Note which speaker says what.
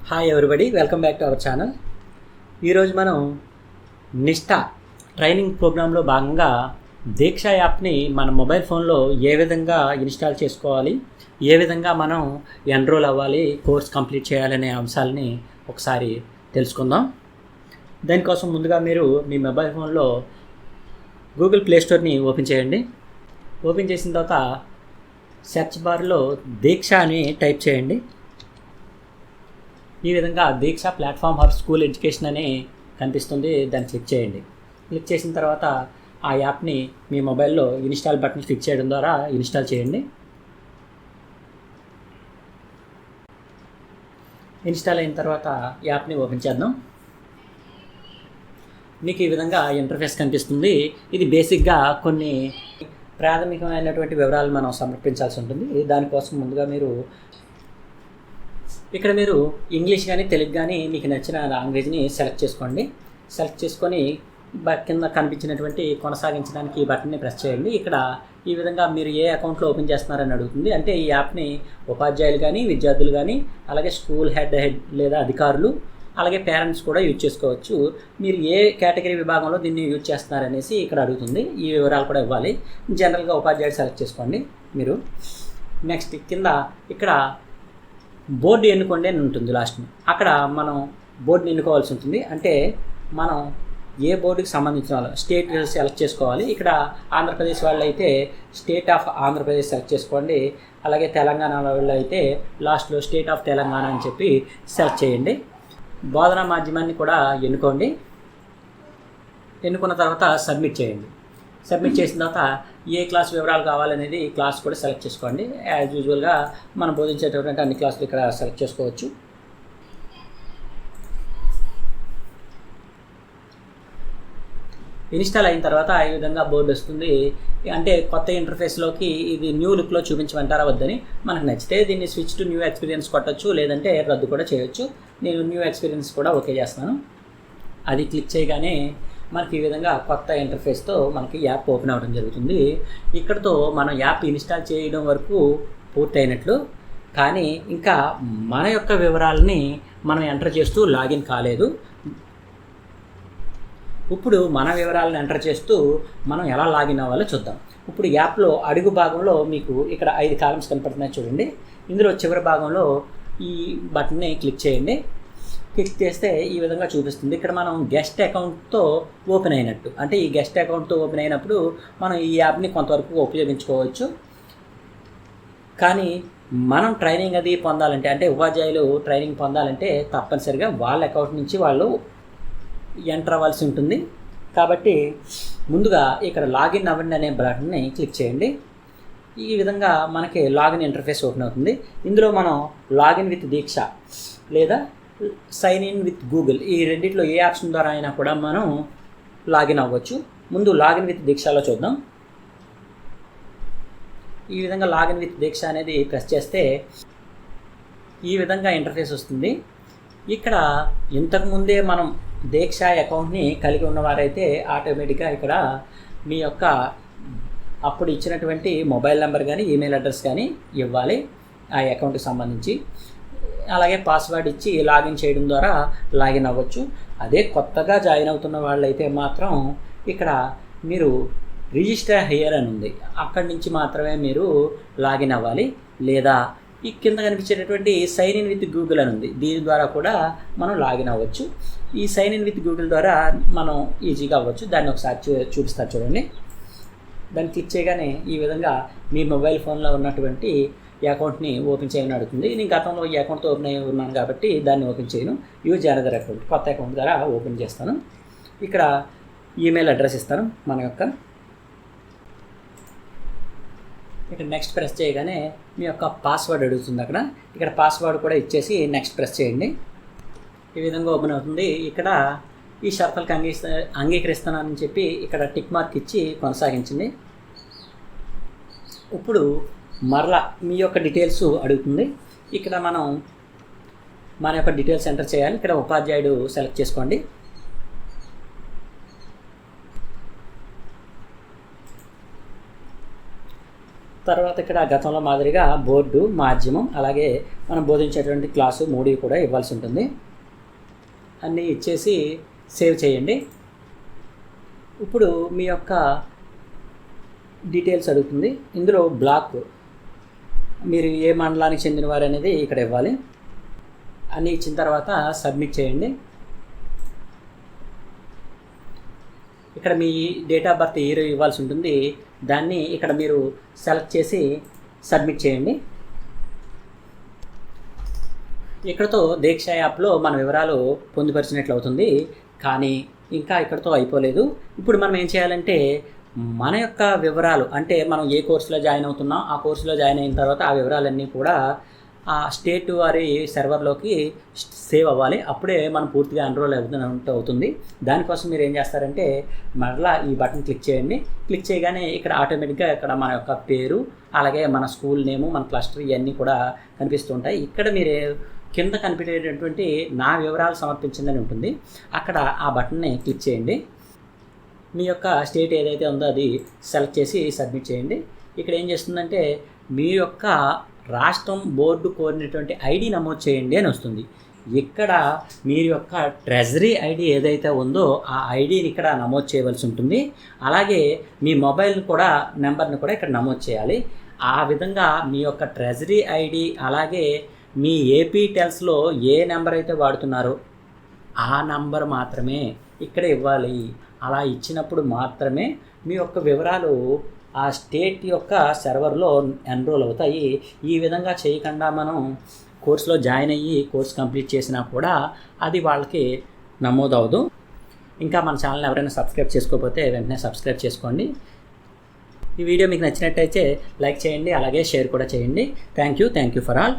Speaker 1: Hi everybody, welcome back to our channel. ఈరోజు మనం Nishtha training ప్రోగ్రాంలో భాగంగా దీక్ష యాప్ని మన మొబైల్ ఫోన్లో ఏ విధంగా ఇన్స్టాల్ చేసుకోవాలి, ఏ విధంగా మనం ఎన్రోల్ అవ్వాలి, కోర్స్ కంప్లీట్ చేయాలనే అంశాలని ఒకసారి తెలుసుకుందాం. దానికోసం ముందుగా మీరు మీ మొబైల్ ఫోన్లో గూగుల్ ప్లే స్టోర్ని ఓపెన్ చేయండి. ఓపెన్ చేసిన తర్వాత సెర్చ్ బార్లో దీక్ష అని టైప్ చేయండి. ఈ విధంగా దీక్ష ప్లాట్ఫామ్ ఫర్ స్కూల్ ఎడ్యుకేషన్ అని కనిపిస్తుంది, దాన్ని క్లిక్ చేయండి. క్లిక్ చేసిన తర్వాత ఆ యాప్ని మీ మొబైల్లో ఇన్స్టాల్ బటన్ క్లిక్ చేయడం ద్వారా ఇన్స్టాల్ చేయండి. ఇన్స్టాల్ అయిన తర్వాత యాప్ని ఓపెన్ చేద్దాం. మీకు ఈ విధంగా ఇంటర్ఫేస్ కనిపిస్తుంది. ఇది బేసిక్గా కొన్ని ప్రాథమికమైనటువంటి వివరాలు మనం సమర్పించాల్సి ఉంటుంది. దానికోసం ముందుగా ఇక్కడ మీరు ఇంగ్లీష్ కానీ తెలుగు కానీ మీకు నచ్చిన లాంగ్వేజ్ని సెలెక్ట్ చేసుకోండి. సెలెక్ట్ చేసుకొని కింద కనిపించినటువంటి కొనసాగించడానికి ఈ బటన్ని ప్రెస్ చేయండి. ఇక్కడ ఈ విధంగా మీరు ఏ అకౌంట్లో ఓపెన్ చేస్తున్నారని అడుగుతుంది. అంటే ఈ యాప్ని ఉపాధ్యాయులు కానీ, విద్యార్థులు కానీ, అలాగే స్కూల్ హెడ్ లేదా అధికారులు, అలాగే పేరెంట్స్ కూడా యూజ్ చేసుకోవచ్చు. మీరు ఏ కేటగిరీ విభాగంలో దీన్ని యూజ్ చేస్తున్నారనేసి ఇక్కడ అడుగుతుంది. ఈ వివరాలు కూడా ఇవ్వాలి. జనరల్గా ఉపాధ్యాయులు సెలెక్ట్ చేసుకోండి మీరు. నెక్స్ట్ కింద ఇక్కడ బోర్డు ఎన్నుకోండి అని ఉంటుంది లాస్ట్ని. అక్కడ మనం బోర్డుని ఎన్నుకోవాల్సి ఉంటుంది. అంటే మనం ఏ బోర్డుకి సంబంధించిన వాళ్ళు స్టేట్ సెలెక్ట్ చేసుకోవాలి. ఇక్కడ ఆంధ్రప్రదేశ్ వాళ్ళు అయితే స్టేట్ ఆఫ్ ఆంధ్రప్రదేశ్ సెలెక్ట్ చేసుకోండి. అలాగే తెలంగాణ వాళ్ళు అయితే లాస్ట్లో స్టేట్ ఆఫ్ తెలంగాణ అని చెప్పి సెలెక్ట్ చేయండి. బోధనా మాధ్యమాన్ని కూడా ఎన్నుకోండి. ఎన్నుకున్న తర్వాత సబ్మిట్ చేయండి. సబ్మిట్ చేసిన తర్వాత ఏ క్లాస్ వివరాలు కావాలనేది క్లాస్ కూడా సెలెక్ట్ చేసుకోండి. యాజ్ యూజువల్గా మనం బోధించేటటువంటి అన్ని క్లాసులు ఇక్కడ సెలెక్ట్ చేసుకోవచ్చు. ఇన్స్టాల్ అయిన తర్వాత ఈ విధంగా బోర్డు వస్తుంది. అంటే కొత్త ఇంటర్ఫేస్లోకి ఇది న్యూ లుక్లో చూపించమంటారా వద్దని, మనకు నచ్చితే దీన్ని స్విచ్ టు న్యూ ఎక్స్పీరియన్స్ కొట్టచ్చు, లేదంటే రద్దు కూడా చేయొచ్చు. నేను న్యూ ఎక్స్పీరియన్స్ కూడా ఓకే చేస్తున్నాను. అది క్లిక్ చేయగానే మనకి ఈ విధంగా కొత్త ఇంటర్ఫేస్తో మనకి యాప్ ఓపెన్ అవ్వడం జరుగుతుంది. ఇక్కడతో మనం యాప్ ఇన్స్టాల్ చేయడం వరకు పూర్తయినట్లు. కానీ ఇంకా మన యొక్క వివరాలని మనం ఎంటర్ చేస్తూ లాగిన్ కాలేదు. ఇప్పుడు మన వివరాలను ఎంటర్ చేస్తూ మనం ఎలా లాగిన్ అవ్వాలో చూద్దాం. ఇప్పుడు యాప్లో అడుగు భాగంలో మీకు ఇక్కడ 5 కాలమ్స్ కనపడుతున్నాయి చూడండి. ఇందులో చివరి భాగంలో ఈ బటన్ని క్లిక్ చేయండి. క్లిక్ చేస్తే ఈ విధంగా చూపిస్తుంది. ఇక్కడ మనం గెస్ట్ అకౌంట్తో ఓపెన్ అయినట్టు. అంటే ఈ గెస్ట్ అకౌంట్తో ఓపెన్ అయినప్పుడు మనం ఈ యాప్ని కొంతవరకు ఉపయోగించుకోవచ్చు. కానీ మనం ట్రైనింగ్ అది పొందాలంటే, అంటే ఉపాధ్యాయులు ట్రైనింగ్ పొందాలంటే తప్పనిసరిగా వాళ్ళ అకౌంట్ నుంచి వాళ్ళు ఎంటర్ అవ్వాల్సి ఉంటుంది. కాబట్టి ముందుగా ఇక్కడ లాగిన్ అవ్వండి అనే బటన్ని క్లిక్ చేయండి. ఈ విధంగా మనకి లాగిన్ ఇంటర్ఫేస్ ఓపెన్ అవుతుంది. ఇందులో మనం లాగిన్ విత్ దీక్ష లేదా సైన్ ఇన్ విత్ గూగుల్, ఈ రెండిట్లో ఏ ఆప్షన్ ద్వారా అయినా కూడా మనం లాగిన్ అవ్వచ్చు. ముందు లాగిన్ విత్ దీక్షలో చూద్దాం. ఈ విధంగా లాగిన్ విత్ దీక్ష అనేది ప్రెస్ చేస్తే ఈ విధంగా ఇంటర్ఫేస్ వస్తుంది. ఇక్కడ ఇంతకుముందే మనం దీక్ష అకౌంట్ని కలిగి ఉన్నవారైతే ఆటోమేటిక్గా ఇక్కడ మీ యొక్క అప్పుడు ఇచ్చినటువంటి మొబైల్ నెంబర్ కానీ ఈమెయిల్ అడ్రస్ కానీ ఇవ్వాలి ఆ అకౌంట్కి సంబంధించి. అలాగే పాస్వర్డ్ ఇచ్చి లాగిన్ చేయడం ద్వారా లాగిన్ అవ్వచ్చు. అదే కొత్తగా జాయిన్ అవుతున్న వాళ్ళైతే మాత్రం ఇక్కడ మీరు రిజిస్టర్ హియర్ అని ఉంది, అక్కడి నుంచి మాత్రమే మీరు లాగిన్ అవ్వాలి. లేదా ఈ కింద కనిపించేటటువంటి సైన్ ఇన్ విత్ గూగుల్ అని ఉంది, దీని ద్వారా కూడా మనం లాగిన్ అవ్వచ్చు. ఈ సైన్ ఇన్ విత్ గూగుల్ ద్వారా మనం ఈజీగా అవ్వచ్చు. దాన్ని ఒకసారి చూపిస్తారు చూడండి. దాన్ని క్లిక్ చేయగానే ఈ విధంగా మీ మొబైల్ ఫోన్లో ఉన్నటువంటి ఈ అకౌంట్ని ఓపెన్ చేయని అడుగుతుంది. నేను గతంలో ఈ అకౌంట్తో ఓపెన్ అయ్యి ఉన్నాను కాబట్టి దాన్ని ఓపెన్ చేయను. యూజ్ అనదర్ అకౌంట్, కొత్త అకౌంట్ ద్వారా ఓపెన్ చేస్తాను. ఇక్కడ ఈమెయిల్ అడ్రస్ ఇస్తాను మన యొక్క. ఇక్కడ నెక్స్ట్ ప్రెస్ చేయగానే మీ యొక్క పాస్వర్డ్ అడుగుతుంది. ఇక్కడ పాస్వర్డ్ కూడా ఇచ్చేసి నెక్స్ట్ ప్రెస్ చేయండి. ఈ విధంగా ఓపెన్ అవుతుంది. ఇక్కడ ఈ షరతులకు అంగీకరిస్తానని చెప్పి ఇక్కడ టిక్ మార్క్ ఇచ్చి కొనసాగించండి. ఇప్పుడు మరలా మీ యొక్క డీటెయిల్స్ అడుగుతుంది. ఇక్కడ మనం మన యొక్క డీటెయిల్స్ ఎంటర్ చేయాలి. ఇక్కడ ఉపాధ్యాయుడు సెలెక్ట్ చేసుకోండి. తర్వాత ఇక్కడ గతంలో మాదిరిగా బోర్డు, మాధ్యమం, అలాగే మనం బోధించేటువంటి క్లాసు 3 కూడా ఇవ్వాల్సి ఉంటుంది. అన్నీ ఇచ్చేసి సేవ్ చేయండి. ఇప్పుడు మీ యొక్క డీటెయిల్స్ అడుగుతుంది. ఇందులో బ్లాక్, మీరు ఏ మండలానికి చెందినవారు అనేది ఇక్కడ ఇవ్వాలి. అన్నీ ఇచ్చిన తర్వాత సబ్మిట్ చేయండి. ఇక్కడ మీ డేట్ ఆఫ్ బర్త్ ఇయర్ ఇవ్వాల్సి ఉంటుంది. దాన్ని ఇక్కడ మీరు సెలెక్ట్ చేసి సబ్మిట్ చేయండి. ఇక్కడతో దీక్ష యాప్లో మన వివరాలు పొందుపరిచినట్లు అవుతుంది. కానీ ఇంకా ఇక్కడతో అయిపోలేదు. ఇప్పుడు మనం ఏం చేయాలంటే మన యొక్క వివరాలు, అంటే మనం ఏ కోర్సులో జాయిన్ అవుతున్నాం, ఆ కోర్సులో జాయిన్ అయిన తర్వాత ఆ వివరాలన్నీ కూడా ఆ స్టేట్ వారి సర్వర్లోకి సేవ్ అవ్వాలి. అప్పుడే మనం పూర్తిగా ఎన్రోల్ అవుతుంది. దానికోసం మీరు ఏం చేస్తారంటే మరలా ఈ బటన్ క్లిక్ చేయండి. క్లిక్ చేయగానే ఇక్కడ ఆటోమేటిక్గా ఇక్కడ మన యొక్క పేరు, అలాగే మన స్కూల్ నేము, మన క్లస్టర్ ఇవన్నీ కూడా కనిపిస్తుంటాయి. ఇక్కడ మీరు కింద కనిపించేటటువంటి నా వివరాలు సమర్పించిందని ఉంటుంది. అక్కడ ఆ బటన్ని క్లిక్ చేయండి. మీ యొక్క స్టేట్ ఏదైతే ఉందో అది సెలెక్ట్ చేసి సబ్మిట్ చేయండి. ఇక్కడ ఏం చేస్తుందంటే మీ యొక్క రాష్ట్రం బోర్డు కోరినటువంటి ఐడి నమోదు చేయండి అని వస్తుంది. ఇక్కడ మీరు యొక్క ట్రెజరీ ఐడి ఏదైతే ఉందో ఆ ఐడిని ఇక్కడ నమోదు చేయవలసి ఉంటుంది. అలాగే మీ మొబైల్ కూడా నెంబర్ని కూడా ఇక్కడ నమోదు చేయాలి. ఆ విధంగా మీ యొక్క ట్రెజరీ ఐడి, అలాగే మీ ఏపీ టెల్స్లో ఏ నెంబర్ అయితే వాడుతున్నారో ఆ నంబర్ మాత్రమే ఇక్కడ ఇవ్వాలి. అలా ఇచ్చినప్పుడు మాత్రమే మీ యొక్క వివరాలు ఆ స్టేట్ యొక్క సర్వర్లో ఎన్రోల్ అవుతాయి. ఈ విధంగా చేయకుండా మనం కోర్సులో జాయిన్ అయ్యి కోర్స్ కంప్లీట్ చేసినా కూడా అది వాళ్ళకి నమోదవదు. ఇంకా మన ఛానల్ని ఎవరైనా సబ్స్క్రైబ్ చేసుకోకపోతే వెంటనే సబ్స్క్రైబ్ చేసుకోండి. ఈ వీడియో మీకు నచ్చినట్టయితే లైక్ చేయండి, అలాగే షేర్ కూడా చేయండి. Thank you for all.